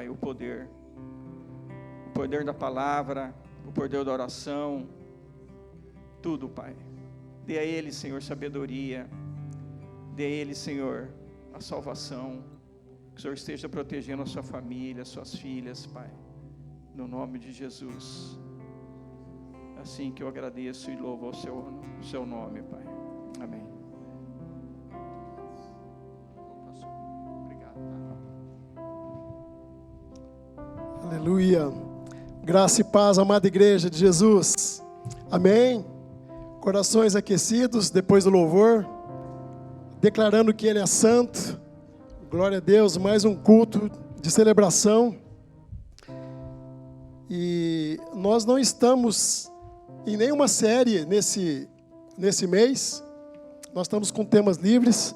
Pai, o poder da palavra, o poder da oração, tudo, Pai. Dê a Ele, Senhor, sabedoria, dê a Ele, Senhor, a salvação, que o Senhor esteja protegendo a sua família, suas filhas, Pai, no nome de Jesus. Assim que eu agradeço e louvo o seu nome, Pai. Amém. Obrigado. Aleluia. Graça e paz, amada igreja de Jesus. Amém. Corações aquecidos depois do louvor, declarando que Ele é santo. Glória a Deus, mais um culto de celebração. E nós não estamos em nenhuma série nesse mês. Nós estamos com temas livres.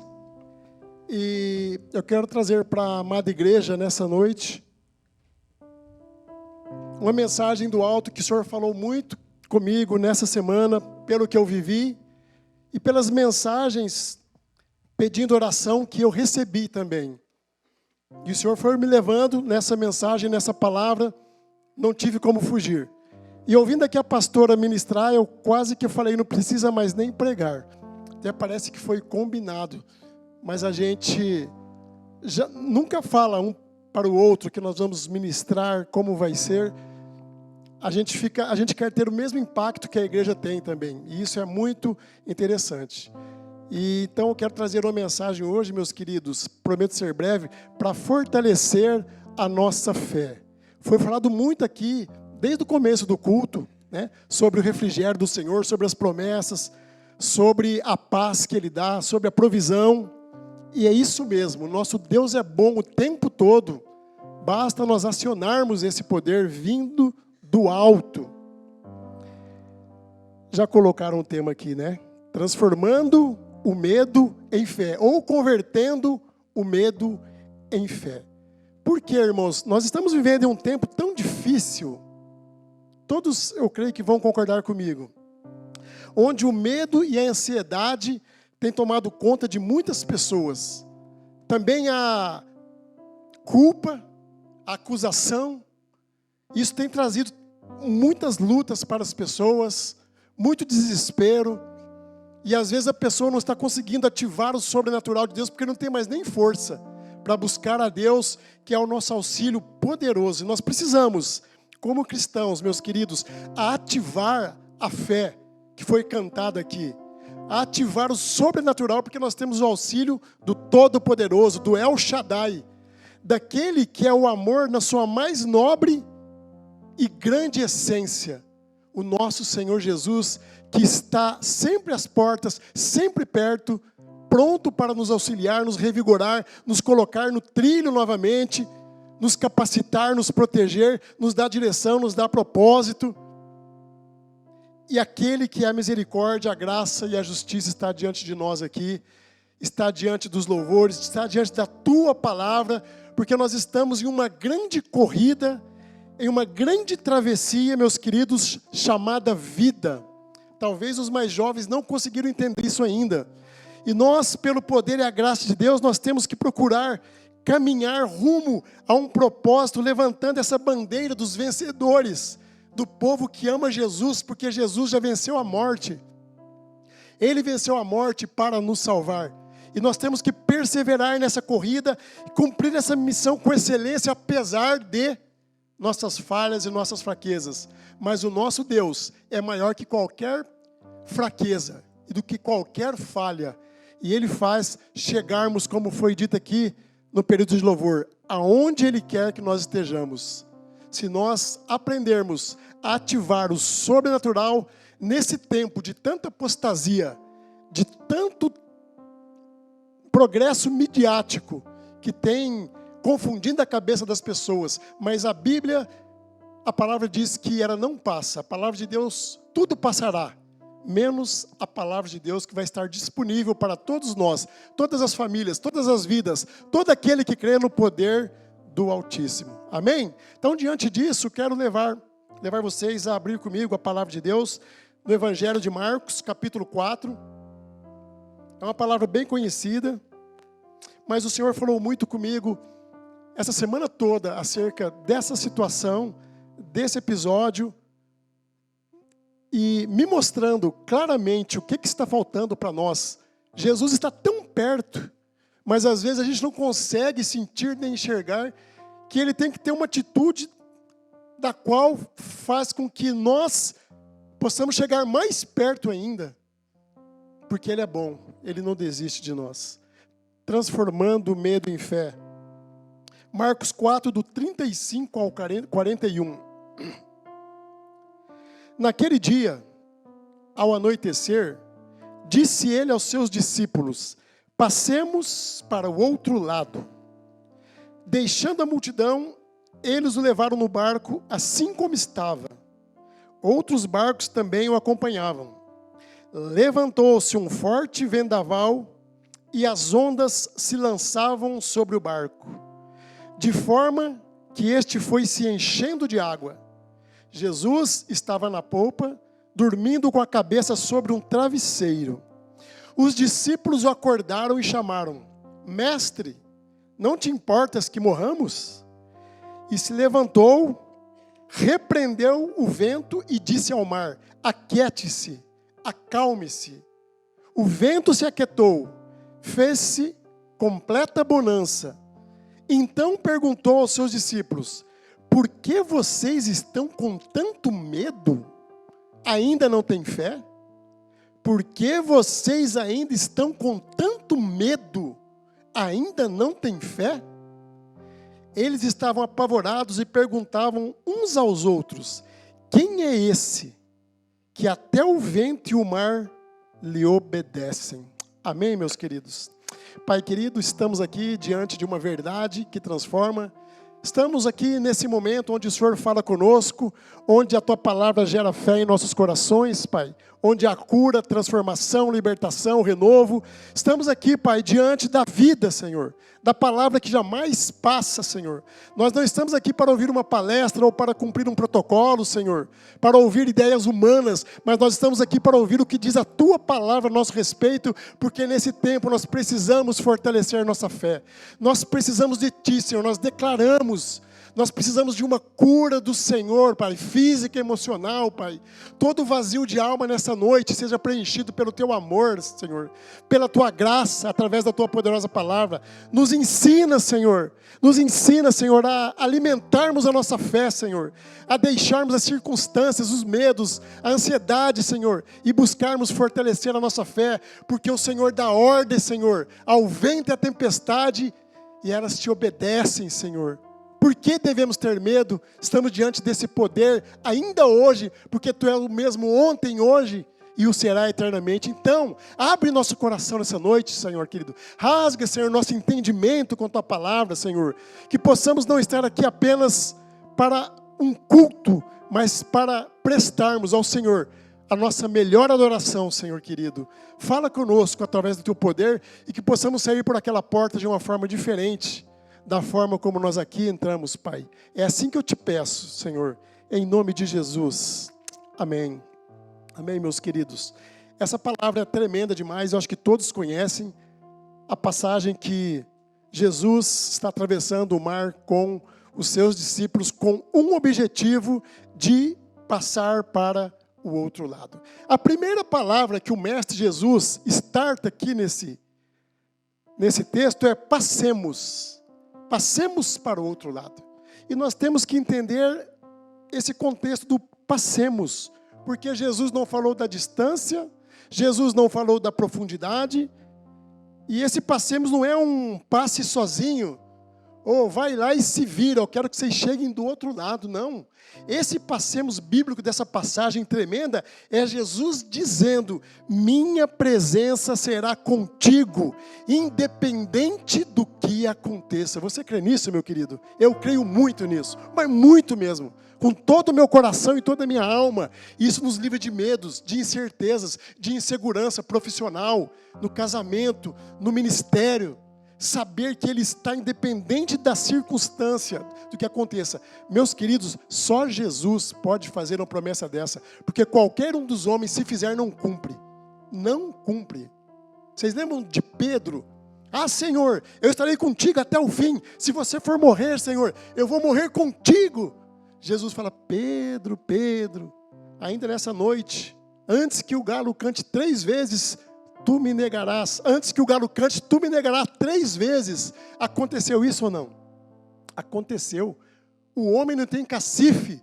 E eu quero trazer para a amada igreja nessa noite uma mensagem do alto que o Senhor falou muito comigo nessa semana, pelo que eu vivi e pelas mensagens pedindo oração que eu recebi também. E o Senhor foi me levando nessa mensagem, nessa palavra, não tive como fugir. E ouvindo aqui a pastora ministrar, eu quase que falei, não precisa mais nem pregar. Até parece que foi combinado, mas a gente já nunca fala um para o outro que nós vamos ministrar, como vai ser. A gente quer ter o mesmo impacto que a igreja tem também, e isso é muito interessante. E então eu quero trazer uma mensagem hoje, meus queridos, prometo ser breve, para fortalecer a nossa fé. Foi falado muito aqui, desde o começo do culto, né, sobre o refrigério do Senhor, sobre as promessas, sobre a paz que Ele dá, sobre a provisão. E é isso mesmo, nosso Deus é bom o tempo todo, basta nós acionarmos esse poder vindo do alto. Já colocaram um tema aqui, né? Transformando o medo em fé, ou convertendo o medo em fé. Por quê, irmãos? Nós estamos vivendo em um tempo tão difícil, todos eu creio que vão concordar comigo, onde o medo e a ansiedade têm tomado conta de muitas pessoas. Também a culpa, a acusação, isso tem trazido muitas lutas para as pessoas, muito desespero, e às vezes a pessoa não está conseguindo ativar o sobrenatural de Deus, porque não tem mais nem força para buscar a Deus, que é o nosso auxílio poderoso. E nós precisamos, como cristãos, meus queridos, ativar a fé que foi cantada aqui, ativar o sobrenatural, porque nós temos o auxílio do Todo-Poderoso, do El Shaddai, daquele que é o amor na sua mais nobre e grande essência, o nosso Senhor Jesus, que está sempre às portas, sempre perto, pronto para nos auxiliar, nos revigorar, nos colocar no trilho novamente, nos capacitar, nos proteger, nos dar direção, nos dar propósito. E aquele que é a misericórdia, a graça e a justiça está diante de nós aqui, está diante dos louvores, está diante da Tua palavra, porque nós estamos em uma grande corrida, em uma grande travessia, meus queridos, chamada vida. Talvez os mais jovens não conseguiram entender isso ainda. E nós, pelo poder e a graça de Deus, nós temos que procurar caminhar rumo a um propósito, levantando essa bandeira dos vencedores, do povo que ama Jesus, porque Jesus já venceu a morte. Ele venceu a morte para nos salvar. E nós temos que perseverar nessa corrida, cumprir essa missão com excelência, apesar de nossas falhas e nossas fraquezas. Mas o nosso Deus é maior que qualquer fraqueza e do que qualquer falha. E Ele faz chegarmos, como foi dito aqui no período de louvor, aonde Ele quer que nós estejamos. Se nós aprendermos a ativar o sobrenatural nesse tempo de tanta apostasia, de tanto progresso midiático que tem confundindo a cabeça das pessoas, mas a Bíblia, a palavra diz que ela não passa. A palavra de Deus, tudo passará, menos a palavra de Deus que vai estar disponível para todos nós, todas as famílias, todas as vidas, todo aquele que crê no poder do Altíssimo. Amém? Então, diante disso, quero levar vocês a abrir comigo a palavra de Deus no Evangelho de Marcos, capítulo 4. É uma palavra bem conhecida, mas o Senhor falou muito comigo essa semana toda acerca dessa situação, desse episódio, e me mostrando claramente o que está faltando para nós. Jesus está tão perto, mas às vezes a gente não consegue sentir nem enxergar que Ele tem que ter uma atitude da qual faz com que nós possamos chegar mais perto ainda, porque Ele é bom, Ele não desiste de nós. Transformando o medo em fé. Marcos 4, do 35 ao 41. Naquele dia, ao anoitecer, disse ele aos seus discípulos: passemos para o outro lado. Deixando a multidão, eles o levaram no barco assim como estava. Outros barcos também o acompanhavam. Levantou-se um forte vendaval e as ondas se lançavam sobre o barco, de forma que este foi se enchendo de água. Jesus estava na polpa, dormindo com a cabeça sobre um travesseiro. Os discípulos o acordaram e chamaram: Mestre, não te importas que morramos? E se levantou, repreendeu o vento e disse ao mar: aquiete-se, acalme-se. O vento se aquietou, fez-se completa bonança. Então perguntou aos seus discípulos: por que vocês estão com tanto medo? Ainda não têm fé? Por que vocês ainda estão com tanto medo? Ainda não têm fé? Eles estavam apavorados e perguntavam uns aos outros: quem é esse que até o vento e o mar lhe obedecem? Amém, meus queridos? Pai querido, estamos aqui diante de uma verdade que transforma. Estamos aqui nesse momento onde o Senhor fala conosco, onde a Tua palavra gera fé em nossos corações, Pai. Onde há cura, transformação, libertação, renovo. Estamos aqui, Pai, diante da vida, Senhor. Da palavra que jamais passa, Senhor. Nós não estamos aqui para ouvir uma palestra ou para cumprir um protocolo, Senhor. Para ouvir ideias humanas, mas nós estamos aqui para ouvir o que diz a Tua palavra a nosso respeito, porque nesse tempo nós precisamos fortalecer nossa fé. Nós precisamos de Ti, Senhor. Nós declaramos. Nós precisamos de uma cura do Senhor, Pai, física e emocional, Pai. Todo vazio de alma nessa noite seja preenchido pelo Teu amor, Senhor. Pela Tua graça, através da Tua poderosa palavra. Nos ensina, Senhor. Nos ensina, Senhor, a alimentarmos a nossa fé, Senhor. A deixarmos as circunstâncias, os medos, a ansiedade, Senhor. E buscarmos fortalecer a nossa fé. Porque o Senhor dá ordem, Senhor, ao vento e à tempestade. E elas Te obedecem, Senhor. Por que devemos ter medo? Estamos diante desse poder ainda hoje, porque Tu és o mesmo ontem, hoje e o será eternamente. Então, abre nosso coração nessa noite, Senhor querido. Rasga, Senhor, nosso entendimento com Tua palavra, Senhor. Que possamos não estar aqui apenas para um culto, mas para prestarmos ao Senhor a nossa melhor adoração, Senhor querido. Fala conosco através do Teu poder e que possamos sair por aquela porta de uma forma diferente da forma como nós aqui entramos, Pai. É assim que eu Te peço, Senhor, em nome de Jesus. Amém. Amém, meus queridos. Essa palavra é tremenda demais, eu acho que todos conhecem a passagem que Jesus está atravessando o mar com os seus discípulos com um objetivo de passar para o outro lado. A primeira palavra que o Mestre Jesus starta aqui nesse texto é passemos. Passemos para o outro lado. E nós temos que entender esse contexto do passemos. Porque Jesus não falou da distância, Jesus não falou da profundidade. E esse passemos não é um passe sozinho. Ou vai lá e se vira, eu quero que vocês cheguem do outro lado. Não. Esse passemos bíblico dessa passagem tremenda é Jesus dizendo: minha presença será contigo, independente do que aconteça. Você crê nisso, meu querido? Eu creio muito nisso, mas muito mesmo. Com todo o meu coração e toda a minha alma. Isso nos livra de medos, de incertezas, de insegurança profissional, no casamento, no ministério. Saber que Ele está independente da circunstância, do que aconteça. Meus queridos, só Jesus pode fazer uma promessa dessa. Porque qualquer um dos homens, se fizer, não cumpre. Não cumpre. Vocês lembram de Pedro, Ah, Senhor, eu estarei contigo até o fim. Se você for morrer, Senhor, eu vou morrer contigo. Jesus fala: Pedro, Pedro, ainda nessa noite, antes que o galo cante 3 vezes, tu me negarás. Antes que o galo cante, tu me negarás 3 vezes. Aconteceu isso ou não? Aconteceu. O homem não tem cacife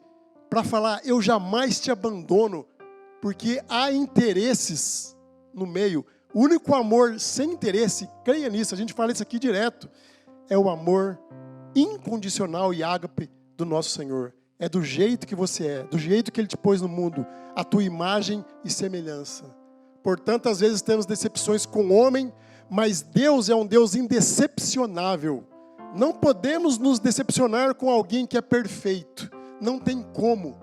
para falar: eu jamais te abandono, porque há interesses no meio. O único amor sem interesse, creia nisso, a gente fala isso aqui direto, é o amor incondicional e ágape do nosso Senhor. É do jeito que você é, do jeito que Ele te pôs no mundo, a tua imagem e semelhança. Portanto, às vezes temos decepções com o homem, mas Deus é um Deus indecepcionável. Não podemos nos decepcionar com alguém que é perfeito. Não tem como.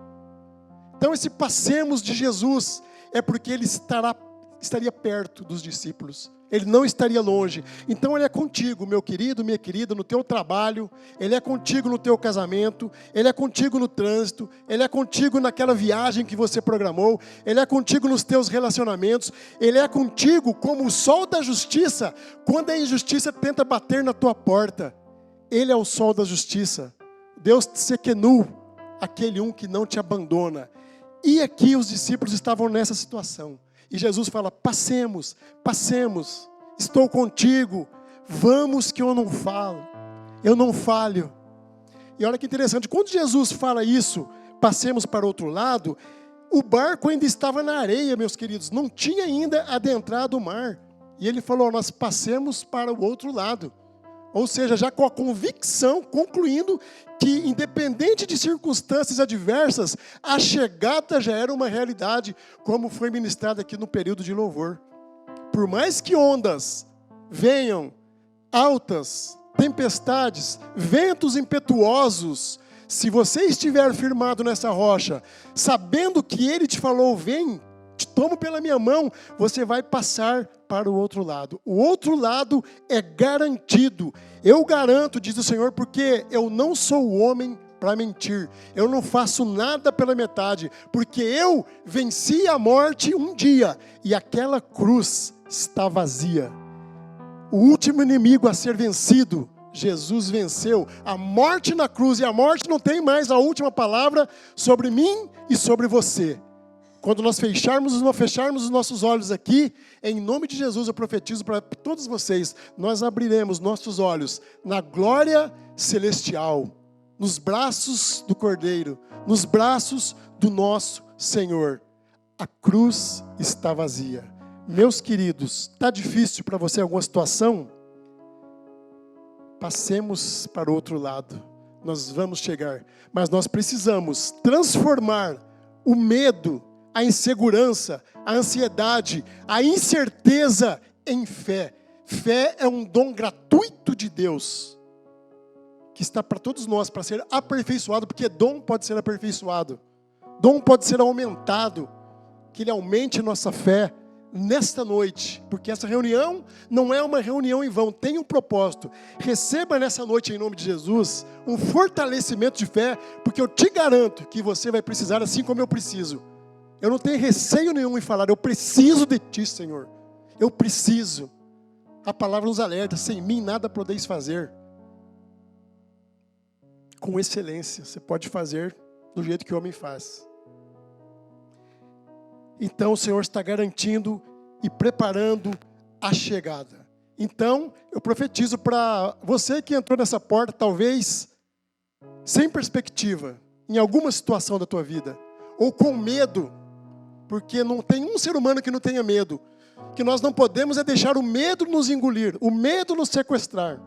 Então, esse passemos de Jesus é porque Ele estaria perto dos discípulos. Ele não estaria longe. Então Ele é contigo, meu querido, minha querida, no teu trabalho. Ele é contigo no teu casamento. Ele é contigo no trânsito. Ele é contigo naquela viagem que você programou. Ele é contigo nos teus relacionamentos. Ele é contigo como o sol da justiça, quando a injustiça tenta bater na tua porta. Ele é o sol da justiça. Deus Tsekenu, aquele um que não te abandona. E aqui os discípulos estavam nessa situação. E Jesus fala: passemos, passemos, estou contigo, vamos que eu não falho. E olha que interessante, quando Jesus fala isso, passemos para o outro lado, o barco ainda estava na areia, meus queridos, não tinha ainda adentrado o mar. E ele falou: nós passemos para o outro lado. Ou seja, já com a convicção, concluindo que, independente de circunstâncias adversas, a chegada já era uma realidade, como foi ministrado aqui no período de louvor. Por mais que ondas venham, altas, tempestades, ventos impetuosos, se você estiver firmado nessa rocha, sabendo que Ele te falou: vem, te tomo pela minha mão, você vai passar para o outro lado. O outro lado é garantido. Eu garanto, diz o Senhor, porque eu não sou o homem para mentir. Eu não faço nada pela metade, porque eu venci a morte um dia e aquela cruz está vazia. O último inimigo a ser vencido, Jesus venceu a morte na cruz, e a morte não tem mais a última palavra sobre mim e sobre você. Quando nós fecharmos os nossos olhos aqui, em nome de Jesus eu profetizo para todos vocês, nós abriremos nossos olhos na glória celestial, nos braços do Cordeiro, nos braços do nosso Senhor. A cruz está vazia. Meus queridos, está difícil para você alguma situação? Passemos para o outro lado, nós vamos chegar, mas nós precisamos transformar o medo, a insegurança, a ansiedade, a incerteza em fé. Fé é um dom gratuito de Deus, que está para todos nós, para ser aperfeiçoado, porque dom pode ser aperfeiçoado, dom pode ser aumentado, que Ele aumente nossa fé nesta noite, porque essa reunião não é uma reunião em vão, tem um propósito. Receba nessa noite, em nome de Jesus, um fortalecimento de fé, porque eu te garanto que você vai precisar, assim como eu preciso. Eu não tenho receio nenhum em falar: eu preciso de Ti, Senhor. Eu preciso. A palavra nos alerta: sem mim nada podeis fazer. Com excelência, você pode fazer do jeito que o homem faz. Então o Senhor está garantindo e preparando a chegada. Então eu profetizo para você que entrou nessa porta, talvez sem perspectiva, em alguma situação da tua vida, ou com medo, porque não tem um ser humano que não tenha medo. Que nós não podemos é deixar o medo nos engolir, o medo nos sequestrar.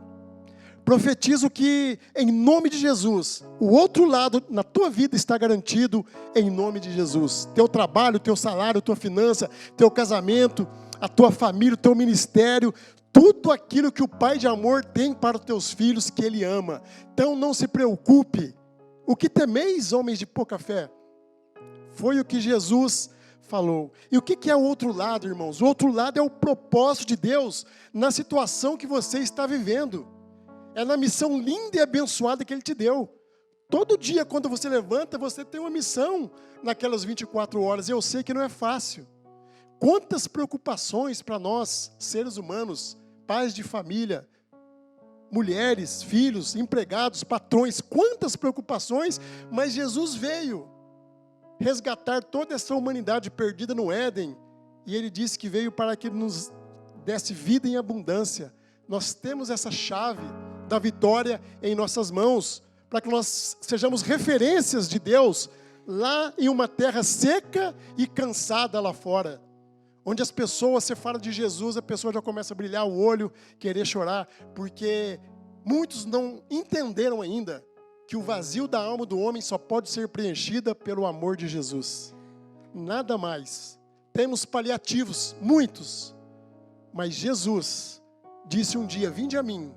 Profetizo que, em nome de Jesus, o outro lado na tua vida está garantido em nome de Jesus. Teu trabalho, teu salário, tua finança, teu casamento, a tua família, o teu ministério, tudo aquilo que o Pai de amor tem para os teus filhos que Ele ama. Então não se preocupe. O que temeis, homens de pouca fé? Foi o que Jesus falou. E o que é o outro lado, irmãos? O outro lado é o propósito de Deus na situação que você está vivendo. É na missão linda e abençoada que Ele te deu. Todo dia, quando você levanta, você tem uma missão naquelas 24 horas. Eu sei que não é fácil. Quantas preocupações para nós, seres humanos, pais de família, mulheres, filhos, empregados, patrões, quantas preocupações, mas Jesus veio resgatar toda essa humanidade perdida no Éden, e Ele disse que veio para que nos desse vida em abundância. Nós temos essa chave da vitória em nossas mãos, para que nós sejamos referências de Deus, lá em uma terra seca e cansada lá fora, onde as pessoas, você fala de Jesus, a pessoa já começa a brilhar o olho, querer chorar, porque muitos não entenderam ainda que o vazio da alma do homem só pode ser preenchida pelo amor de Jesus. Nada mais. Temos paliativos, muitos, mas Jesus disse um dia: vinde a mim,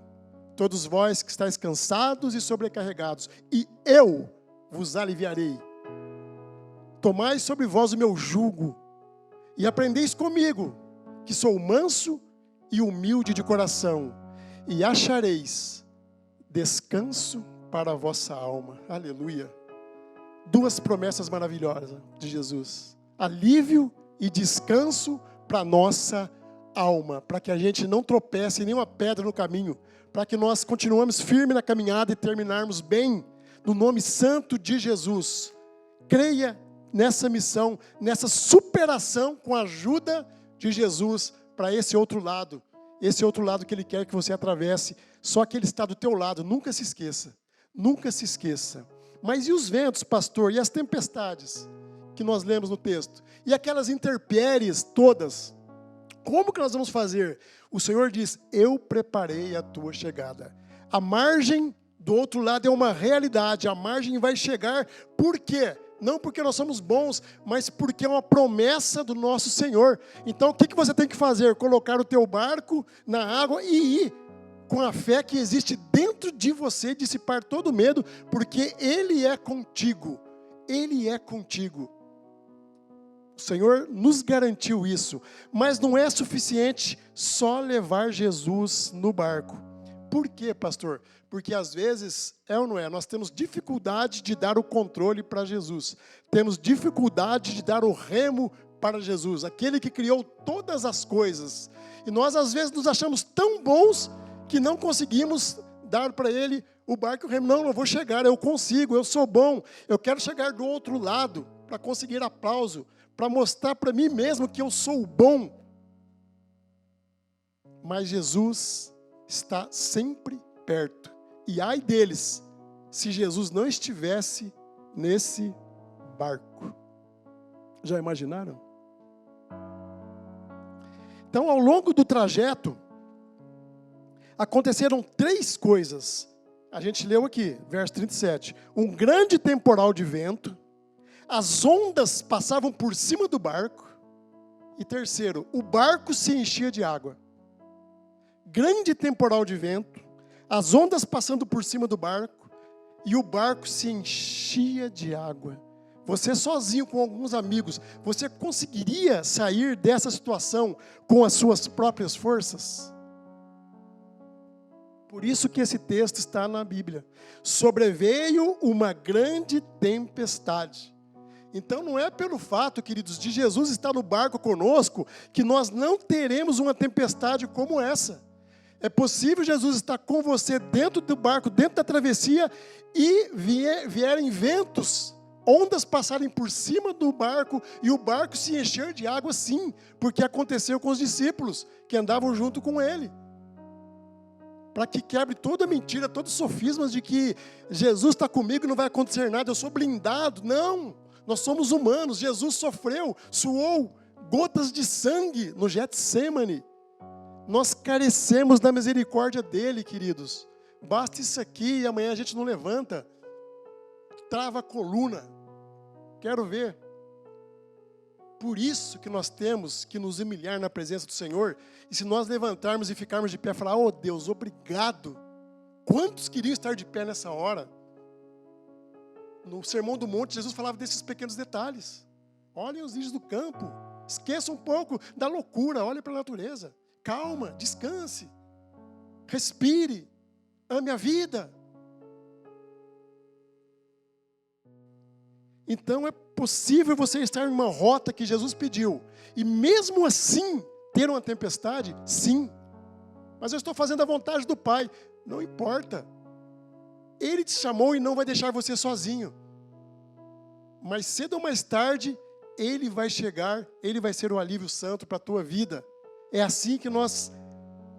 todos vós que estáis cansados e sobrecarregados, e eu vos aliviarei. Tomai sobre vós o meu jugo, e aprendeis comigo, que sou manso e humilde de coração, e achareis descanso para a vossa alma. Aleluia. Duas promessas maravilhosas de Jesus: alívio e descanso para a nossa alma, para que a gente não tropece em nenhuma pedra no caminho, para que nós continuemos firmes na caminhada e terminarmos bem, no nome santo de Jesus. Creia nessa missão, nessa superação com a ajuda de Jesus para esse outro lado que Ele quer que você atravesse, só que Ele está do teu lado, nunca se esqueça, nunca se esqueça. Mas e os ventos, pastor, e as tempestades que nós lemos no texto? E aquelas intempéries todas, como que nós vamos fazer? O Senhor diz: eu preparei a tua chegada. A margem do outro lado é uma realidade, a margem vai chegar, por quê? Não porque nós somos bons, mas porque é uma promessa do nosso Senhor. Então o que você tem que fazer? Colocar o teu barco na água e ir com a fé que existe dentro de você, dissipar todo o medo, porque Ele é contigo. Ele é contigo. O Senhor nos garantiu isso, mas não é suficiente só levar Jesus no barco. Por quê, pastor? Porque às vezes, é ou não é, nós temos dificuldade de dar o controle para Jesus. Temos dificuldade de dar o remo para Jesus, aquele que criou todas as coisas. E nós às vezes nos achamos tão bons que não conseguimos dar para Ele o barco e o remo. Não, eu vou chegar, eu consigo, eu sou bom. Eu quero chegar do outro lado para conseguir aplauso, para mostrar para mim mesmo que eu sou bom. Mas Jesus está sempre perto. E ai deles, se Jesus não estivesse nesse barco. Já imaginaram? Então, ao longo do trajeto, aconteceram 3 coisas. A gente leu aqui, verso 37. Um grande temporal de vento, as ondas passavam por cima do barco, e terceiro, o barco se enchia de água. Grande temporal de vento, as ondas passando por cima do barco, e o barco se enchia de água. Você sozinho com alguns amigos, você conseguiria sair dessa situação com as suas próprias forças? Por isso que esse texto está na Bíblia. Sobreveio uma grande tempestade. Então não é pelo fato, queridos, de Jesus estar no barco conosco, que nós não teremos uma tempestade como essa. É possível Jesus estar com você dentro do barco, dentro da travessia, e vierem ventos, ondas passarem por cima do barco, e o barco se encher de água, sim, porque aconteceu com os discípulos, que andavam junto com Ele. Para que quebre toda a mentira, todos os sofismas de que Jesus está comigo e não vai acontecer nada, eu sou blindado. Não, nós somos humanos. Jesus sofreu, suou gotas de sangue no Getsêmani. Nós carecemos da misericórdia dele, queridos. Basta isso aqui e amanhã a gente não levanta. Trava a coluna. Quero ver. Por isso que nós temos que nos humilhar na presença do Senhor. E se nós levantarmos e ficarmos de pé, falar: oh Deus, obrigado. Quantos queriam estar de pé nessa hora? No Sermão do Monte, Jesus falava desses pequenos detalhes. Olhem os lírios do campo. Esqueça um pouco da loucura. Olhem para a natureza. Calma, descanse. Respire. Ame a vida. Então é possível você estar em uma rota que Jesus pediu, e mesmo assim ter uma tempestade? Sim. Mas eu estou fazendo a vontade do Pai. Não importa. Ele te chamou e não vai deixar você sozinho. Mas cedo ou mais tarde, Ele vai chegar, Ele vai ser o alívio santo para a tua vida. É assim que nós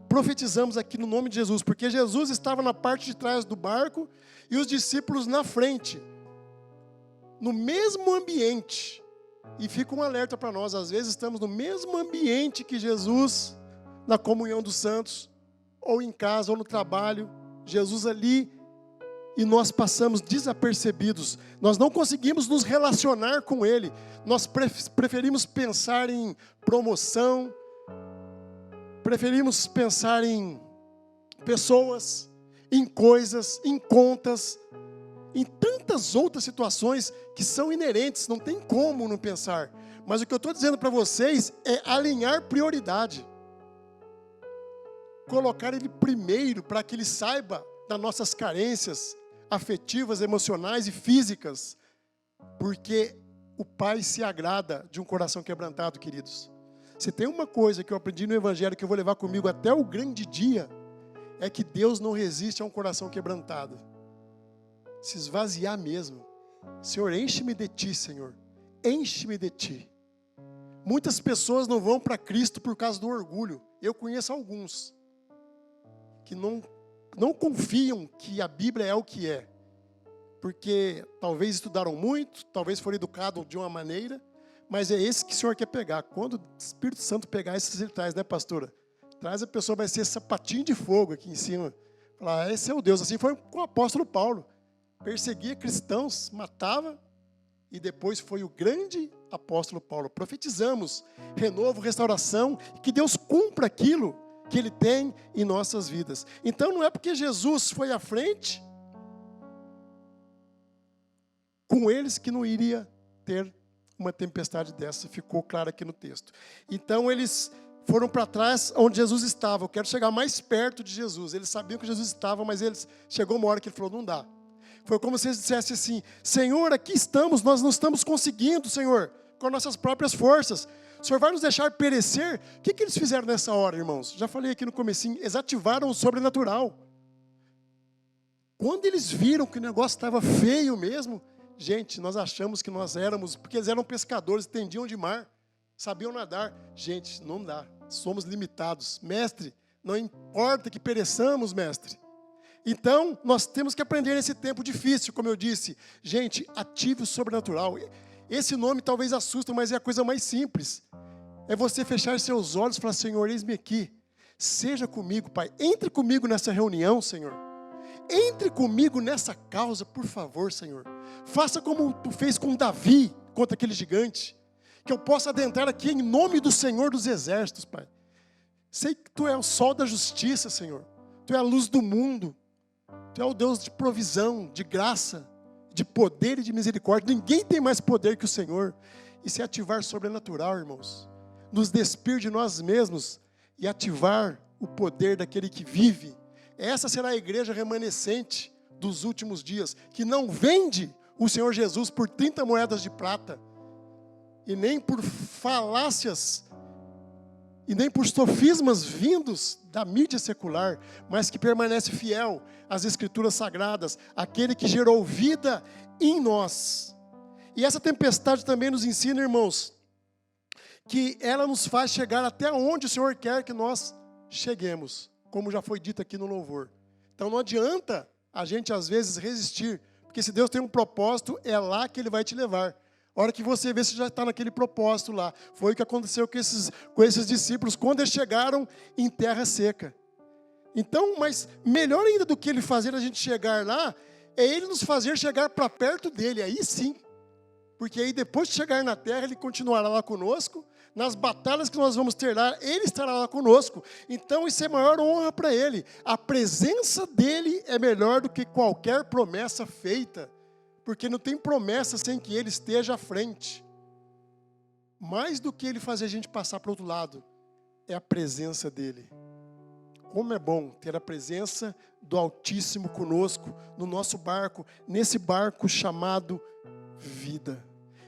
profetizamos aqui no nome de Jesus, porque Jesus estava na parte de trás do barco e os discípulos na frente, no mesmo ambiente. E fica um alerta para nós, às vezes estamos no mesmo ambiente que Jesus, na comunhão dos santos, ou em casa, ou no trabalho, Jesus ali, e nós passamos desapercebidos, nós não conseguimos nos relacionar com Ele, nós preferimos pensar em promoção, preferimos pensar em pessoas, em coisas, em contas, em tantas outras situações que são inerentes, não tem como não pensar. Mas o que eu estou dizendo para vocês é alinhar prioridade. Colocar Ele primeiro para que Ele saiba das nossas carências afetivas, emocionais e físicas. Porque o Pai se agrada de um coração quebrantado, queridos. Se tem uma coisa que eu aprendi no Evangelho que eu vou levar comigo até o grande dia, é que Deus não resiste a um coração quebrantado. Se esvaziar mesmo. Senhor, enche-me de Ti, Senhor. Enche-me de Ti. Muitas pessoas não vão para Cristo por causa do orgulho. Eu conheço alguns que não confiam que a Bíblia é o que é. Porque talvez estudaram muito, talvez foram educados de uma maneira, mas é esse que o Senhor quer pegar. Quando o Espírito Santo pegar esses ele traz, né, pastora? Traz, a pessoa vai ser sapatinho de fogo aqui em cima. Falar, esse é o Deus. Assim foi com o apóstolo Paulo. Perseguia cristãos, matava, e depois foi o grande apóstolo Paulo. Profetizamos renovo, restauração, que Deus cumpra aquilo que Ele tem em nossas vidas. Então não é porque Jesus foi à frente com eles que não iria ter uma tempestade dessa, ficou claro aqui no texto. Então eles foram para trás onde Jesus estava. Eu quero chegar mais perto de Jesus. Eles sabiam que Jesus estava, mas chegou uma hora que Ele falou, não dá. Foi como se eles dissessem assim, Senhor, aqui estamos, nós não estamos conseguindo, Senhor, com nossas próprias forças. O Senhor vai nos deixar perecer? O que eles fizeram nessa hora, irmãos? Já falei aqui no comecinho, eles ativaram o sobrenatural. Quando eles viram que o negócio estava feio mesmo, gente, nós achamos que nós éramos, porque eles eram pescadores, entendiam de mar, sabiam nadar. Gente, não dá, somos limitados. Mestre, não importa que pereçamos, mestre. Então, nós temos que aprender nesse tempo difícil, como eu disse. Gente, ative o sobrenatural. Esse nome talvez assusta, mas é a coisa mais simples. É você fechar seus olhos e falar, Senhor, eis-me aqui. Seja comigo, Pai. Entre comigo nessa reunião, Senhor. Entre comigo nessa causa, por favor, Senhor. Faça como Tu fez com Davi, contra aquele gigante. Que eu possa adentrar aqui em nome do Senhor dos Exércitos, Pai. Sei que Tu é o sol da justiça, Senhor. Tu é a luz do mundo. Tu é o Deus de provisão, de graça, de poder e de misericórdia. Ninguém tem mais poder que o Senhor. E se ativar sobrenatural, irmãos. Nos despir de nós mesmos e ativar o poder daquele que vive. Essa será a igreja remanescente dos últimos dias, que não vende o Senhor Jesus por 30 moedas de prata, e nem por falácias, e nem por sofismas vindos da mídia secular, mas que permanece fiel às Escrituras Sagradas, aquele que gerou vida em nós. E essa tempestade também nos ensina, irmãos, que ela nos faz chegar até onde o Senhor quer que nós cheguemos, como já foi dito aqui no louvor. Então não adianta a gente às vezes resistir, porque se Deus tem um propósito, é lá que Ele vai te levar. A hora que você vê, você já está naquele propósito lá. Foi o que aconteceu com esses discípulos, quando eles chegaram em terra seca. Então, mas melhor ainda do que Ele fazer a gente chegar lá, é Ele nos fazer chegar para perto dEle, aí sim. Porque aí depois de chegar na terra, Ele continuará lá conosco. Nas batalhas que nós vamos ter lá, Ele estará lá conosco. Então isso é maior honra para Ele. A presença dEle é melhor do que qualquer promessa feita. Porque não tem promessa sem que Ele esteja à frente. Mais do que Ele fazer a gente passar para o outro lado, é a presença dEle. Como é bom ter a presença do Altíssimo conosco, no nosso barco, nesse barco chamado vida.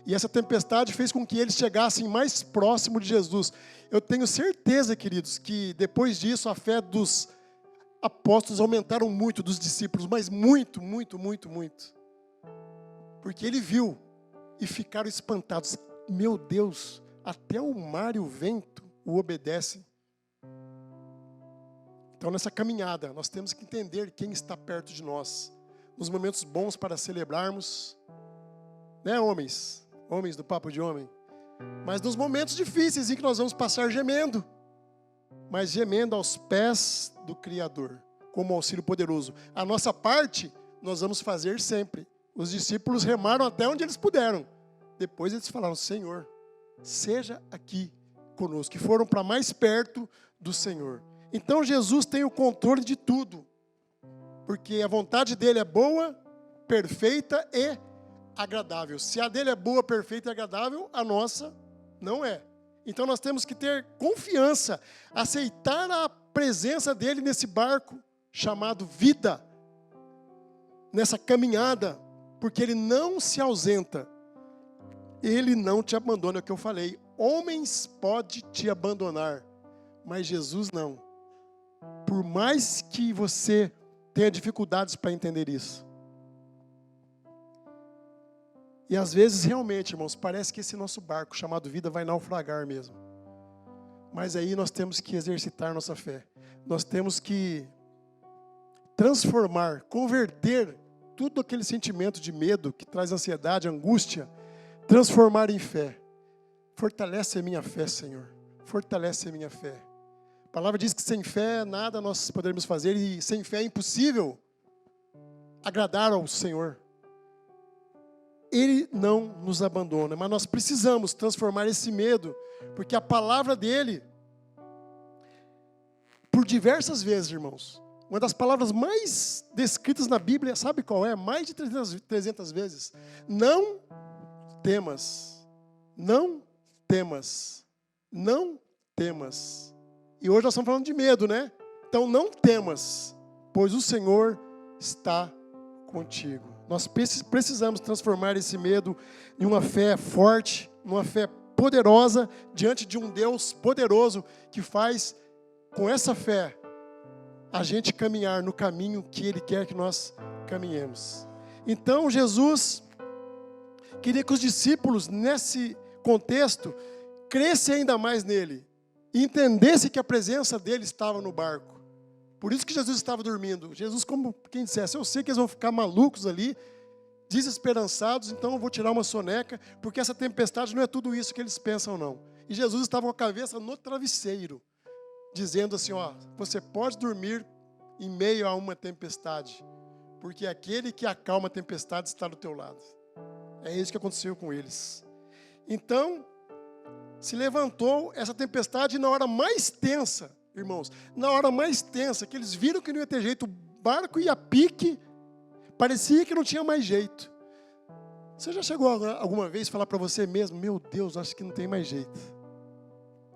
E essa tempestade fez com que eles chegassem mais próximo de Jesus. Eu tenho certeza, queridos, que depois disso a fé dos apóstolos aumentaram muito, dos discípulos, mas muito, muito, muito, muito. Porque ele viu e ficaram espantados. Meu Deus, até o mar e o vento o obedecem. Então, nessa caminhada, nós temos que entender quem está perto de nós. Nos momentos bons para celebrarmos, né, homens? Homens do Papo de Homem. Mas nos momentos difíceis em que nós vamos passar gemendo. Mas gemendo aos pés do Criador, como auxílio poderoso. A nossa parte, nós vamos fazer sempre. Os discípulos remaram até onde eles puderam. Depois eles falaram, Senhor, seja aqui conosco. Que foram para mais perto do Senhor. Então Jesus tem o controle de tudo. Porque a vontade dele é boa, perfeita e agradável. Se a dele é boa, perfeita e agradável, a nossa não é. Então nós temos que ter confiança, aceitar a presença dele nesse barco chamado vida, nessa caminhada, porque ele não se ausenta, ele não te abandona, é o que eu falei. Homens podem te abandonar, mas Jesus não. Por mais que você tenha dificuldades para entender isso. E às vezes, realmente, irmãos, parece que esse nosso barco chamado vida vai naufragar mesmo. Mas aí nós temos que exercitar nossa fé. Nós temos que transformar, converter tudo aquele sentimento de medo que traz ansiedade, angústia, transformar em fé. Fortalece a minha fé, Senhor. Fortalece a minha fé. A palavra diz que sem fé nada nós poderemos fazer e sem fé é impossível agradar ao Senhor. Ele não nos abandona, mas nós precisamos transformar esse medo, porque a palavra dele, por diversas vezes, irmãos, uma das palavras mais descritas na Bíblia, sabe qual é? Mais de 300 vezes. Não temas, não temas, não temas. E hoje nós estamos falando de medo, né? Então não temas, pois o Senhor está contigo. Nós precisamos transformar esse medo em uma fé forte, numa fé poderosa, diante de um Deus poderoso, que faz, com essa fé, a gente caminhar no caminho que Ele quer que nós caminhemos. Então, Jesus queria que os discípulos, nesse contexto, crescem ainda mais nele, e entendessem que a presença dele estava no barco. Por isso que Jesus estava dormindo. Jesus, como quem dissesse, eu sei que eles vão ficar malucos ali, desesperançados, então eu vou tirar uma soneca, porque essa tempestade não é tudo isso que eles pensam, não. E Jesus estava com a cabeça no travesseiro, dizendo assim, ó, você pode dormir em meio a uma tempestade, porque aquele que acalma a tempestade está do teu lado. É isso que aconteceu com eles. Então, se levantou essa tempestade na hora mais tensa, irmãos, na hora mais tensa, que eles viram que não ia ter jeito, o barco ia a pique, parecia que não tinha mais jeito. Você já chegou alguma vez a falar para você mesmo, meu Deus, acho que não tem mais jeito?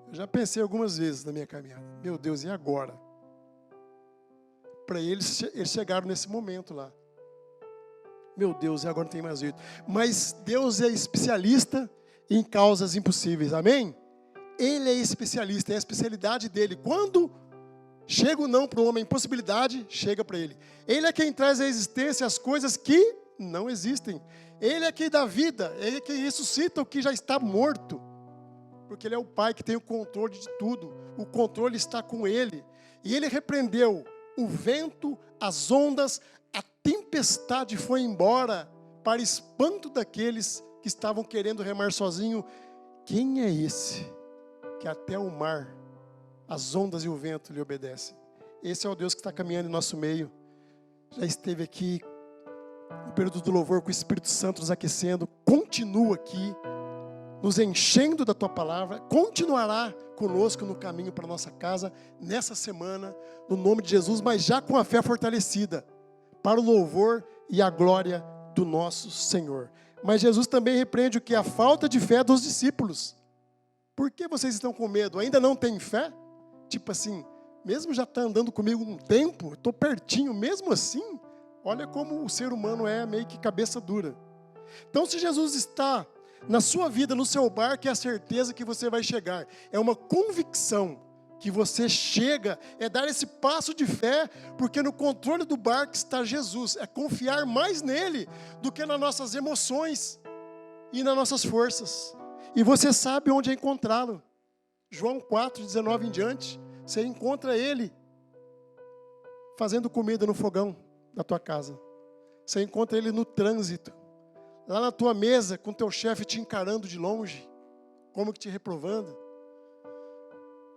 Eu já pensei algumas vezes na minha caminhada, meu Deus, e agora? Para eles chegaram nesse momento lá. Meu Deus, e agora não tem mais jeito. Mas Deus é especialista em causas impossíveis, amém? Ele é especialista, é a especialidade dele. Quando chega o não para o homem, impossibilidade, chega para ele. Ele é quem traz à existência as coisas que não existem. Ele é quem dá vida, ele é quem ressuscita o que já está morto. Porque ele é o Pai que tem o controle de tudo. O controle está com ele. E ele repreendeu o vento, as ondas, a tempestade foi embora para espanto daqueles que estavam querendo remar sozinho. Quem é esse que até o mar, as ondas e o vento lhe obedecem? Esse é o Deus que está caminhando em nosso meio. Já esteve aqui no período do louvor com o Espírito Santo nos aquecendo. Continua aqui, nos enchendo da tua palavra. Continuará conosco no caminho para a nossa casa nessa semana, no nome de Jesus, mas já com a fé fortalecida para o louvor e a glória do nosso Senhor. Mas Jesus também repreende o que? A falta de fé dos discípulos. Por que vocês estão com medo? Ainda não têm fé? Tipo assim, mesmo já está andando comigo um tempo, estou pertinho, mesmo assim, olha como o ser humano é meio que cabeça dura. Então, se Jesus está Na sua vida, no seu barco, é a certeza que você vai chegar. É uma convicção que você chega, é dar esse passo de fé, porque no controle do barco está Jesus. É confiar mais nele do que nas nossas emoções e nas nossas forças. E você sabe onde encontrá-lo. João 4:19 em diante, você encontra ele fazendo comida no fogão da tua casa. Você encontra ele no trânsito, lá na tua mesa, com teu chefe te encarando de longe, como que te reprovando.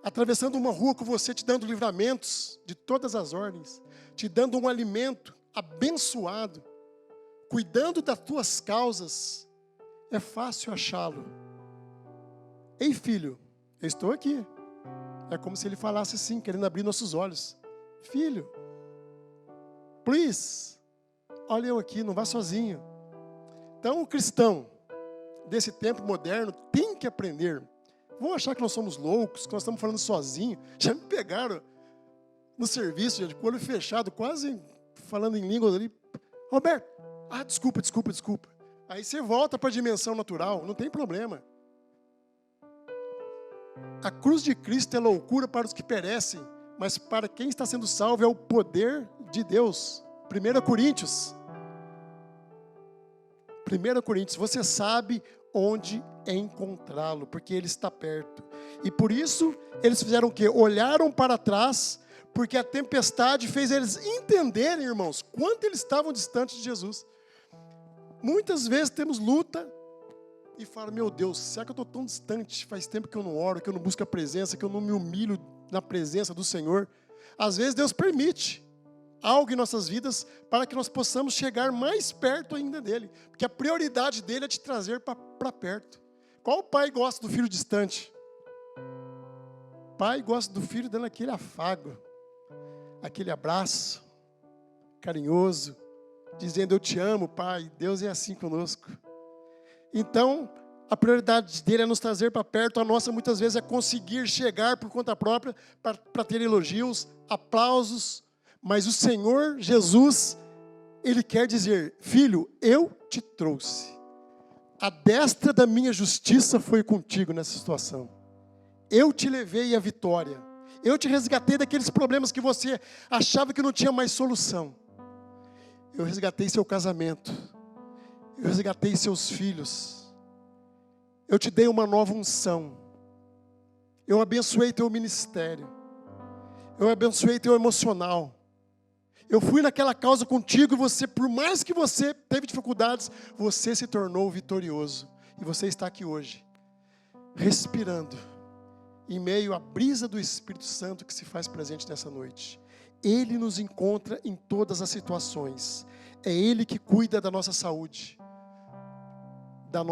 Atravessando uma rua com você, te dando livramentos de todas as ordens, te dando um alimento abençoado, cuidando das tuas causas. É fácil achá-lo. Ei, filho, eu estou aqui. É como se ele falasse assim, querendo abrir nossos olhos. Filho, please, olha eu aqui, não vá sozinho. Então, o cristão desse tempo moderno tem que aprender. Vão achar que nós somos loucos, que nós estamos falando sozinho. Já me pegaram no serviço, já de olho fechado, quase falando em línguas ali. Roberto, desculpa. Aí você volta para a dimensão natural, não tem problema. A cruz de Cristo é loucura para os que perecem, mas para quem está sendo salvo é o poder de Deus. 1 Coríntios, você sabe onde encontrá-lo, porque ele está perto. E por isso, eles fizeram o quê? Olharam para trás, porque a tempestade fez eles entenderem, irmãos, quanto eles estavam distantes de Jesus. Muitas vezes temos luta e fala, meu Deus, será que eu estou tão distante? Faz tempo que eu não oro, que eu não busco a presença, que eu não me humilho na presença do Senhor. Às vezes Deus permite algo em nossas vidas para que nós possamos chegar mais perto ainda dele. Porque a prioridade dele é te trazer para perto. Qual pai gosta do filho distante? Pai gosta do filho dando aquele afago, aquele abraço carinhoso, dizendo eu te amo, pai. Deus é assim conosco. Então, a prioridade dele é nos trazer para perto. A nossa, muitas vezes, é conseguir chegar por conta própria para ter elogios, aplausos. Mas o Senhor Jesus, Ele quer dizer, filho, eu te trouxe. A destra da minha justiça foi contigo nessa situação. Eu te levei à vitória. Eu te resgatei daqueles problemas que você achava que não tinha mais solução. Eu resgatei seu casamento. Eu resgatei seus filhos. Eu te dei uma nova unção. Eu abençoei teu ministério. Eu abençoei teu emocional. Eu fui naquela causa contigo e você, por mais que você teve dificuldades, você se tornou vitorioso. E você está aqui hoje, respirando, em meio à brisa do Espírito Santo que se faz presente nessa noite. Ele nos encontra em todas as situações. É Ele que cuida da nossa saúde, das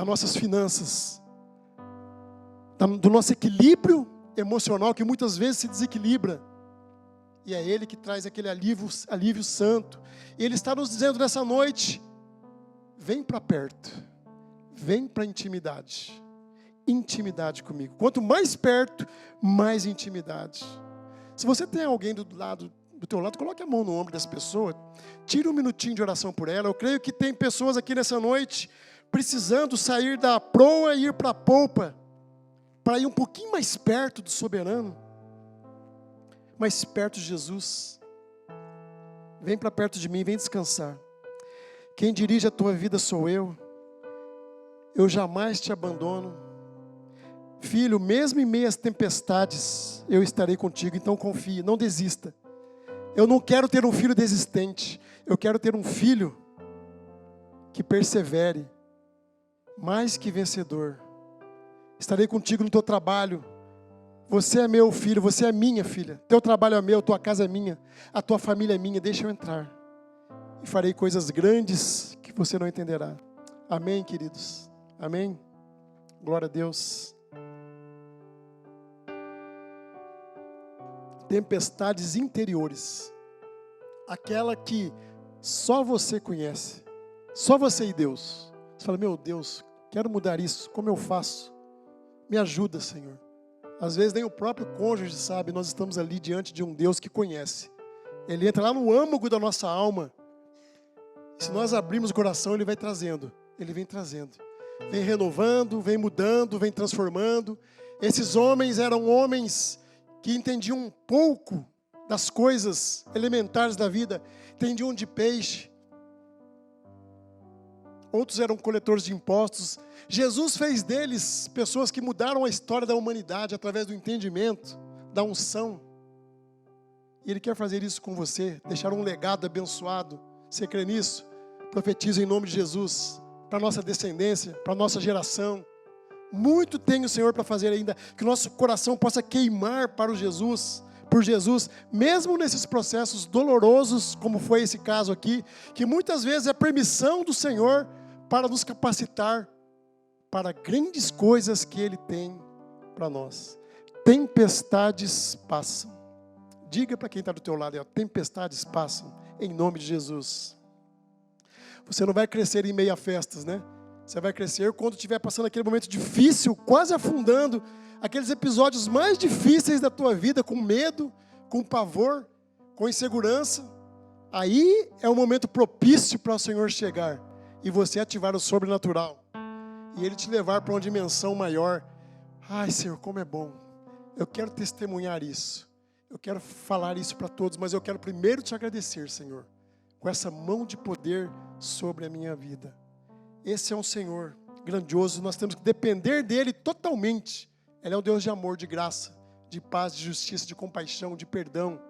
nossas finanças, do nosso equilíbrio emocional que muitas vezes se desequilibra. E é Ele que traz aquele alívio santo. E Ele está nos dizendo nessa noite, vem para perto, vem para a intimidade. Intimidade comigo. Quanto mais perto, mais intimidade. Se você tem alguém do teu lado, coloque a mão no ombro dessa pessoa, tire um minutinho de oração por ela. Eu creio que tem pessoas aqui nessa noite precisando sair da proa e ir para a polpa, para ir um pouquinho mais perto do soberano, mais perto de Jesus. Vem para perto de mim, vem descansar. Quem dirige a tua vida sou eu. Eu jamais te abandono. Filho, mesmo em meio às tempestades, eu estarei contigo, então confie, não desista. Eu não quero ter um filho desistente, eu quero ter um filho que persevere, mais que vencedor. Estarei contigo no teu trabalho. Você é meu filho, você é minha filha. Teu trabalho é meu, tua casa é minha, a tua família é minha, deixa eu entrar. E farei coisas grandes que você não entenderá. Amém, queridos? Amém? Glória a Deus. Tempestades interiores. Aquela que só você conhece. Só você e Deus. Você fala, meu Deus, quero mudar isso. Como eu faço? Me ajuda, Senhor. Às vezes nem o próprio cônjuge sabe, nós estamos ali diante de um Deus que conhece. Ele entra lá no âmago da nossa alma. Se nós abrirmos o coração, Ele vai trazendo. Ele vem trazendo. vem renovando, vem mudando, vem transformando. Esses homens eram homens que entendiam um pouco das coisas elementares da vida, entendiam de peixe. Outros eram coletores de impostos. Jesus fez deles pessoas que mudaram a história da humanidade através do entendimento, da unção. E Ele quer fazer isso com você, deixar um legado abençoado. Você crê nisso? Profetizo em nome de Jesus, para a nossa descendência, para a nossa geração. Muito tem o Senhor para fazer ainda, que o nosso coração possa queimar para o Jesus, por Jesus, mesmo nesses processos dolorosos, como foi esse caso aqui, que muitas vezes é a permissão do Senhor para nos capacitar para grandes coisas que Ele tem para nós. Tempestades passam. Diga para quem está do teu lado, tempestades passam, em nome de Jesus. Você não vai crescer em meio a festas, né? Você vai crescer quando estiver passando aquele momento difícil, quase afundando, aqueles episódios mais difíceis da tua vida, com medo, com pavor, com insegurança. Aí é o momento propício para o Senhor chegar e você ativar o sobrenatural. E Ele te levar para uma dimensão maior. Ai, Senhor, como é bom. Eu quero testemunhar isso. Eu quero falar isso para todos, mas eu quero primeiro te agradecer, Senhor, com essa mão de poder sobre a minha vida. Esse é um Senhor grandioso, nós temos que depender dEle totalmente. Ele é um Deus de amor, de graça, de paz, de justiça, de compaixão, de perdão,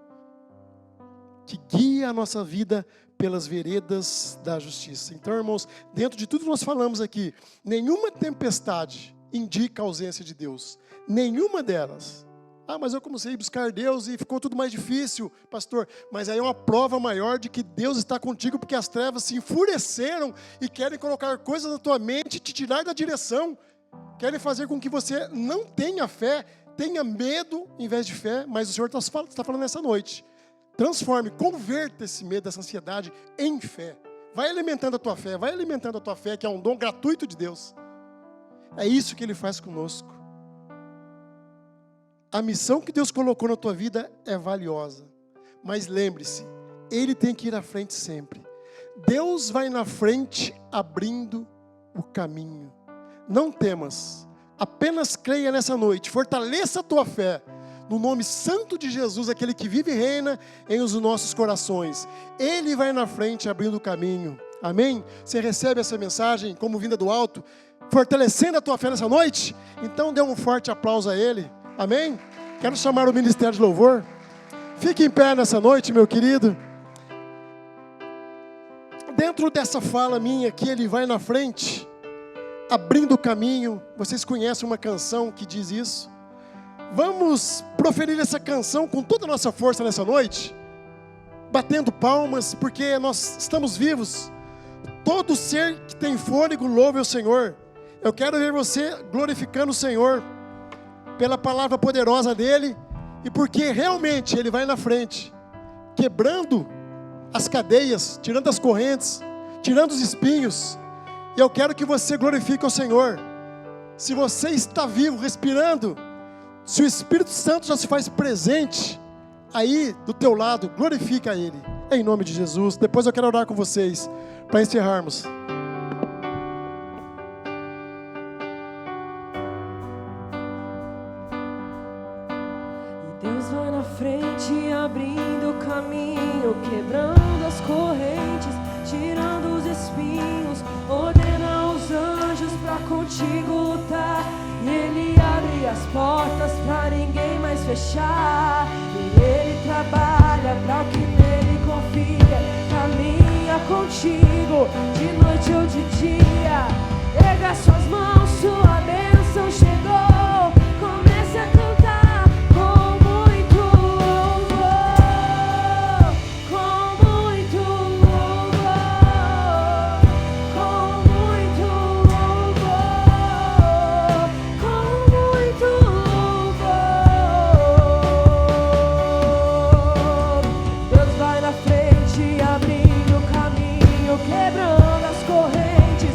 que guia a nossa vida pelas veredas da justiça. Então, irmãos, dentro de tudo que nós falamos aqui, nenhuma tempestade indica a ausência de Deus. Nenhuma delas. Ah, mas eu comecei a buscar Deus e ficou tudo mais difícil, pastor. Mas aí é uma prova maior de que Deus está contigo, porque as trevas se enfureceram e querem colocar coisas na tua mente e te tirar da direção. Querem fazer com que você não tenha fé, tenha medo em vez de fé. Mas o Senhor está falando nessa noite. Transforme, converta esse medo, essa ansiedade em fé. Vai alimentando a tua fé, que é um dom gratuito de Deus. É isso que Ele faz conosco. A missão que Deus colocou na tua vida é valiosa. Mas lembre-se, Ele tem que ir à frente sempre. Deus vai na frente abrindo o caminho. Não temas, apenas creia nessa noite, fortaleça a tua fé. No nome santo de Jesus, aquele que vive e reina em os nossos corações. Ele vai na frente abrindo o caminho. Amém? Você recebe essa mensagem como vinda do alto, fortalecendo a tua fé nessa noite? Então dê um forte aplauso a Ele. Amém? Quero chamar o Ministério de Louvor. Fique em pé nessa noite, meu querido. Dentro dessa fala minha que Ele vai na frente, abrindo o caminho. Vocês conhecem uma canção que diz isso? Vamos proferir essa canção com toda a nossa força nessa noite, batendo palmas, porque nós estamos vivos. Todo ser que tem fôlego louve o Senhor. Eu quero ver você glorificando o Senhor pela palavra poderosa dEle e porque realmente Ele vai na frente, quebrando as cadeias, tirando as correntes, tirando os espinhos. E eu quero que você glorifique o Senhor. Se você está vivo, respirando, se o Espírito Santo já se faz presente aí do teu lado, glorifica Ele, em nome de Jesus. Depois eu quero orar com vocês, para encerrarmos. E Deus vai na frente, abrindo o caminho, quebrando as correntes, tirando os espinhos, ordena aos anjos para contigo lutar. E Ele abre as portas pra ninguém mais fechar. E Ele trabalha pra o que nele confia. Caminha contigo, de noite ou de dia. Erga suas mãos, sua bênção chegou. Comece a cantar com muito louvor, com muito louvor, com muito louvor, com muito louvor. Deus vai na frente, abrindo o caminho, quebrando as correntes,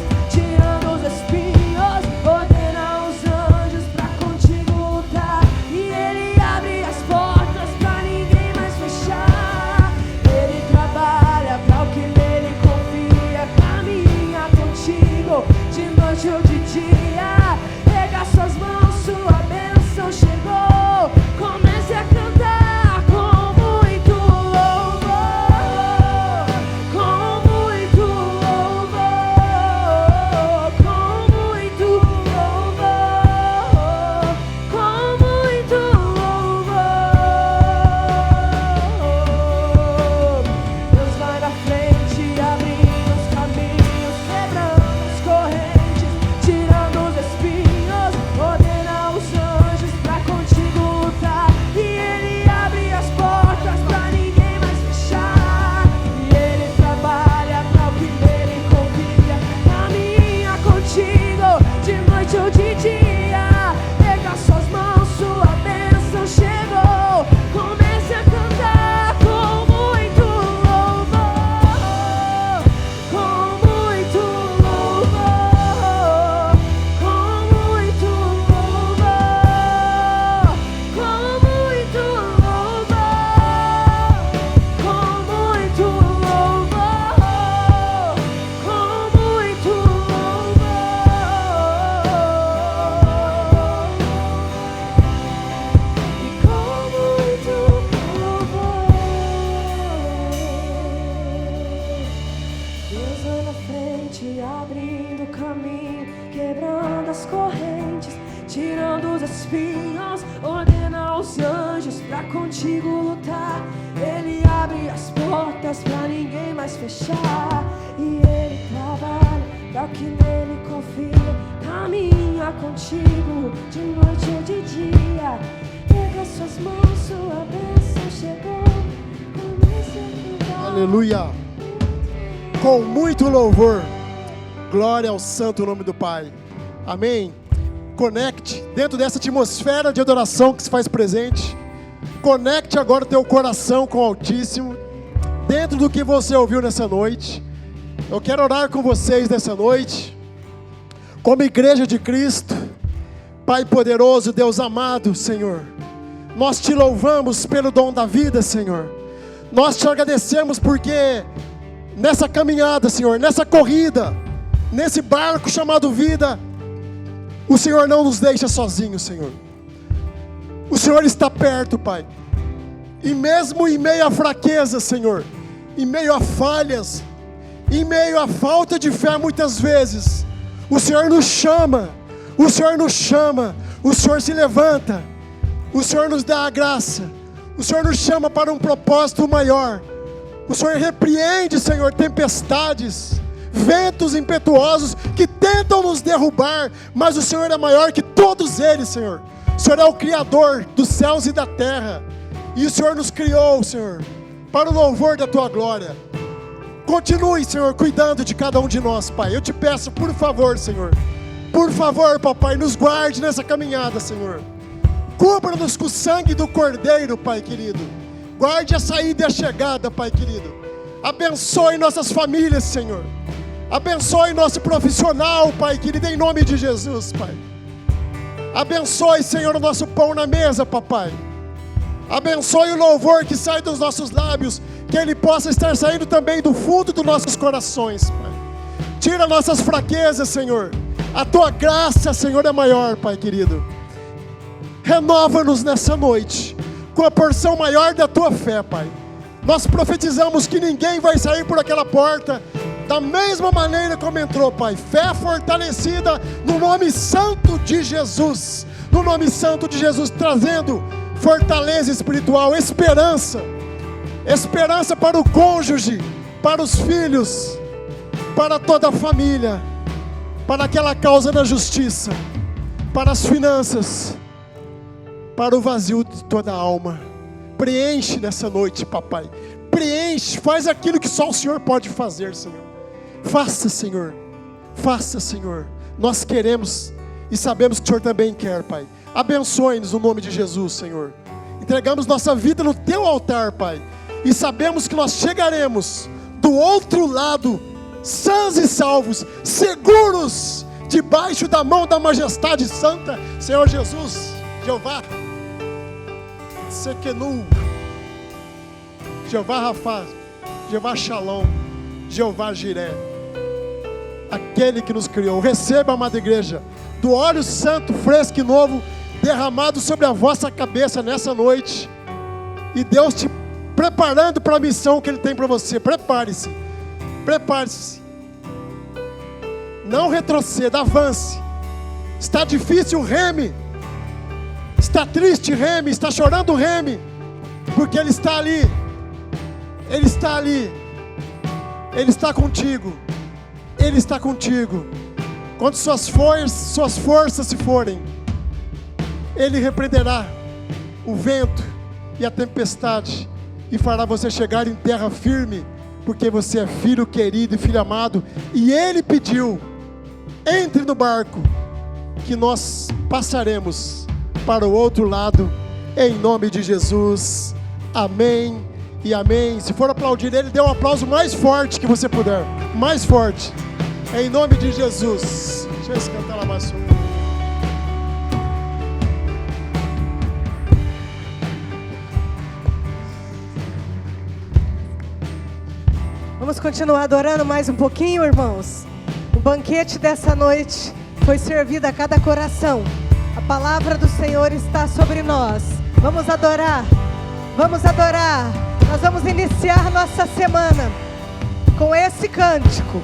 caminho, quebrando as correntes, tirando os espinhos. Ordena aos anjos pra contigo lutar. Ele abre as portas pra ninguém mais fechar. E ele trabalha para o que nele confia. Caminha contigo de noite ou de dia. Pega suas mãos, sua bênção chegou. Comece a cuidar. Aleluia. Com muito louvor. Glória ao santo nome do Pai. Amém. Conecte dentro dessa atmosfera de adoração que se faz presente. Conecte agora o teu coração com o Altíssimo. Dentro do que você ouviu nessa noite. Eu quero orar com vocês nessa noite. Como igreja de Cristo. Pai poderoso, Deus amado, Senhor. Nós te louvamos pelo dom da vida, Senhor. Nós te agradecemos porque nessa caminhada, Senhor, nessa corrida, nesse barco chamado vida, o Senhor não nos deixa sozinhos, Senhor. O Senhor está perto, Pai. E mesmo em meio à fraqueza, Senhor, em meio a falhas, em meio à falta de fé muitas vezes, o Senhor nos chama, o Senhor nos chama, o Senhor se levanta, o Senhor nos dá a graça, o Senhor nos chama para um propósito maior. O Senhor repreende, Senhor, tempestades, ventos impetuosos que tentam nos derrubar, mas o Senhor é maior que todos eles, Senhor. O Senhor é o Criador dos céus e da terra, e o Senhor nos criou, Senhor, para o louvor da Tua glória. Continue, Senhor, cuidando de cada um de nós, Pai. Eu te peço, por favor, Senhor, por favor, Papai, nos guarde nessa caminhada, Senhor. Cubra-nos com o sangue do Cordeiro, Pai querido. Guarde a saída e a chegada, Pai querido. Abençoe nossas famílias, Senhor. Abençoe nosso profissional, Pai querido, em nome de Jesus, Pai. Abençoe, Senhor, o nosso pão na mesa, Papai. Abençoe o louvor que sai dos nossos lábios, que ele possa estar saindo também do fundo dos nossos corações, Pai. Tira nossas fraquezas, Senhor. A Tua graça, Senhor, é maior, Pai querido. Renova-nos nessa noite com a porção maior da Tua fé, Pai. Nós profetizamos que ninguém vai sair por aquela porta da mesma maneira como entrou, Pai. Fé fortalecida no nome santo de Jesus. No nome santo de Jesus, trazendo fortaleza espiritual, esperança. Esperança para o cônjuge, para os filhos, para toda a família, para aquela causa da justiça, para as finanças, para o vazio de toda a alma. Preenche nessa noite, Papai. Preenche, faz aquilo que só o Senhor pode fazer, Senhor. Faça, Senhor. Faça, Senhor. Nós queremos e sabemos que o Senhor também quer, Pai. Abençoe-nos no nome de Jesus, Senhor. Entregamos nossa vida no Teu altar, Pai. E sabemos que nós chegaremos do outro lado, sãos e salvos, seguros, debaixo da mão da majestade santa, Senhor Jesus, Jeová Sequenu, Jeová Rafa, Jeová Shalom, Jeová Jiré, aquele que nos criou. Receba, amada igreja, do óleo santo, fresco e novo, derramado sobre a vossa cabeça nessa noite, e Deus te preparando para a missão que Ele tem para você. Prepare-se, prepare-se, não retroceda, avance. Está difícil, reme. Está triste, reme. Está chorando, reme, porque Ele está ali. Ele está ali. Ele está contigo. Ele está contigo. Quando suas forças se forem, Ele repreenderá o vento e a tempestade e fará você chegar em terra firme, porque você é filho querido e filho amado. E Ele pediu: entre no barco, que nós passaremos para o outro lado, em nome de Jesus. Amém e amém. Se for aplaudir Ele, dê um aplauso mais forte que você puder, mais forte, em nome de Jesus. Deixa eu cantar lá mais. Vamos continuar adorando mais um pouquinho, irmãos. O banquete dessa noite foi servido a cada coração. A palavra do Senhor está sobre nós. Vamos adorar. Vamos adorar. Nós vamos iniciar nossa semana com esse cântico.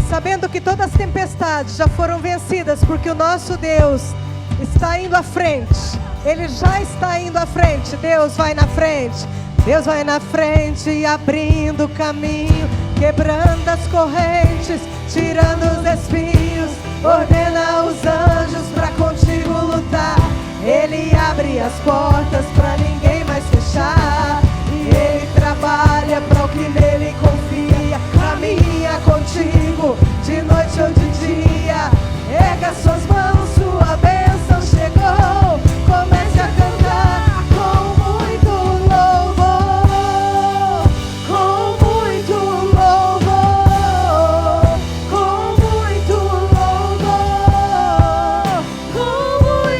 sabendo que todas as tempestades já foram vencidas, porque o nosso Deus está indo à frente. Ele já está indo à frente. Deus vai na frente. Deus vai na frente e abrindo o caminho, quebrando as correntes, tirando os espinhos. Ordena os anjos para contigo lutar. Ele abre as portas para ninguém mais fechar. E Ele trabalha para o que nele confia. Caminha contigo de noite ou de dia. Erga suas mãos, sua bênção chegou. Comece a cantar com muito louvor, com muito louvor, com muito louvor, com muito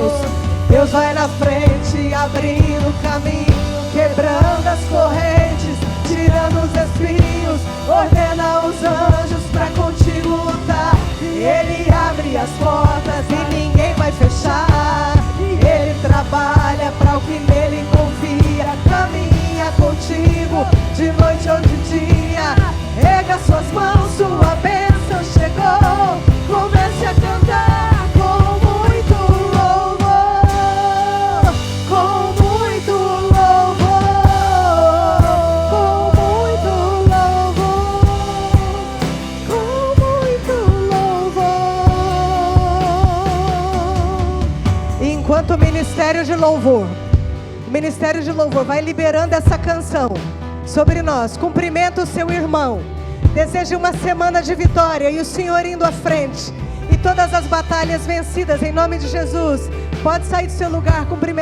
louvor. Deus vai na frente, abrindo o caminho, quebrando as correntes, tirando os espinhos. Ordena os anjos pra contigo lutar. E Ele abre as portas e ninguém vai fechar. E Ele trabalha pra o que nele confia. Caminha contigo de noite ou de dia. Erga suas mãos, sua bênção chegou. Comece a cantar com muito louvor, com muito louvor, com muito louvor, com muito louvor. Enquanto o Ministério de Louvor vai liberando essa canção sobre nós, cumprimenta o seu irmão, deseje uma semana de vitória e o Senhor indo à frente e todas as batalhas vencidas em nome de Jesus. Pode sair do seu lugar, cumprimentando.